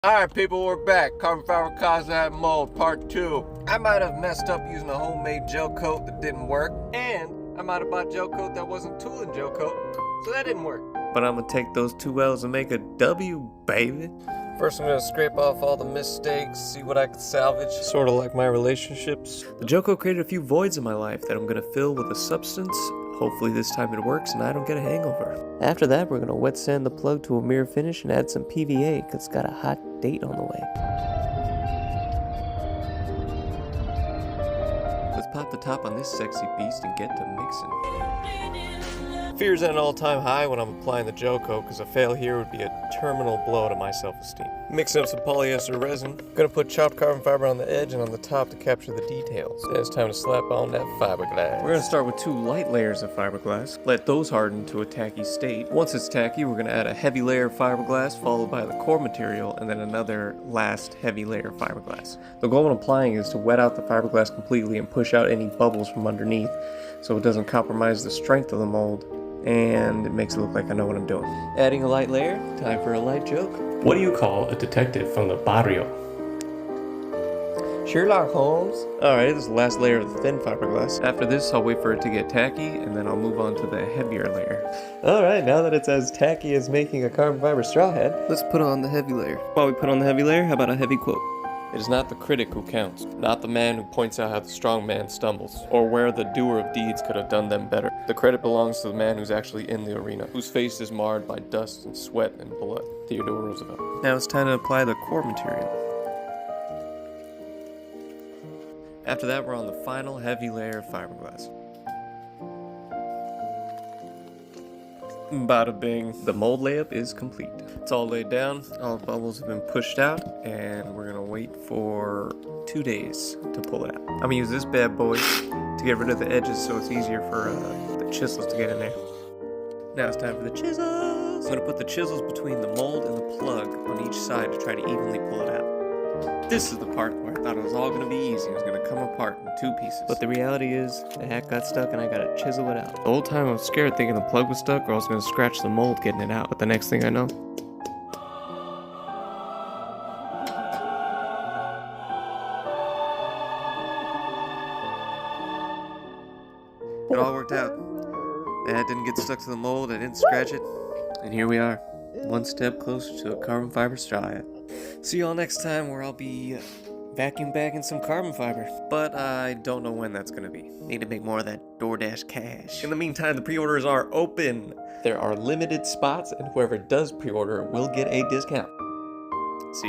Alright people, we're back. Carbon fiber Kasa mold part 2. I might have messed up using a homemade gel coat that didn't work, and I might have bought gel coat that wasn't tooling gel coat, so that didn't work. But I'm gonna take those two L's and make a W, baby. First I'm gonna scrape off all the mistakes, see what I can salvage. Sort of like my relationships. The gel coat created a few voids in my life that I'm gonna fill with a substance. Hopefully this time it works and I don't get a hangover. After that, we're gonna wet sand the plug to a mirror finish and add some PVA because it's got a hot date on the way. Let's pop the top on this sexy beast and get to mixing. Fear's at an all-time high when I'm applying the gel coat because a fail here would be a terminal blow to my self-esteem. Mixing up some polyester resin. Gonna put chopped carbon fiber on the edge and on the top to capture the details. Then it's time to slap on that fiberglass. We're gonna start with 2 light layers of fiberglass. Let those harden to a tacky state. Once it's tacky, we're gonna add a heavy layer of fiberglass followed by the core material and then another last heavy layer of fiberglass. The goal when applying is to wet out the fiberglass completely and push out any bubbles from underneath so it doesn't compromise the strength of the mold and it makes it look like I know what I'm doing. Adding a light layer, time for a light joke. What do you call a detective from the barrio? Sherlock Holmes. Alright, this is the last layer of the thin fiberglass. After this, I'll wait for it to get tacky, and then I'll move on to the heavier layer. Alright, now that it's as tacky as making a carbon fiber straw hat, let's put on the heavy layer. While we put on the heavy layer, how about a heavy quote? It is not the critic who counts, not the man who points out how the strong man stumbles, or where the doer of deeds could have done them better. The credit belongs to the man who's actually in the arena, whose face is marred by dust and sweat and blood. Theodore Roosevelt. Now it's time to apply the core material. After that, we're on the final heavy layer of fiberglass. Bada bing. The mold layup is complete. It's all laid down, all the bubbles have been pushed out, and we're gonna wait for 2 days to pull it out. I'm gonna use this bad boy to get rid of the edges so it's easier for the chisels to get in there. Now it's time for the chisels. I'm gonna put the chisels between the mold and the plug on each side to try to evenly pull it out. This is the part where I thought it was all gonna be easy. It was gonna come apart in 2 pieces. But the reality is, the hat got stuck and I gotta chisel it out. The whole time I was scared thinking the plug was stuck or I was gonna scratch the mold getting it out. But the next thing I know, it all worked out. The hat didn't get stuck to the mold, I didn't scratch it. And here we are, 1 step closer to a carbon fiber straw hat. See y'all next time where I'll be vacuum bagging some carbon fiber. But I don't know when that's gonna be. Need to make more of that DoorDash cash. In the meantime, the pre-orders are open. There are limited spots and whoever does pre-order will get a discount. See you.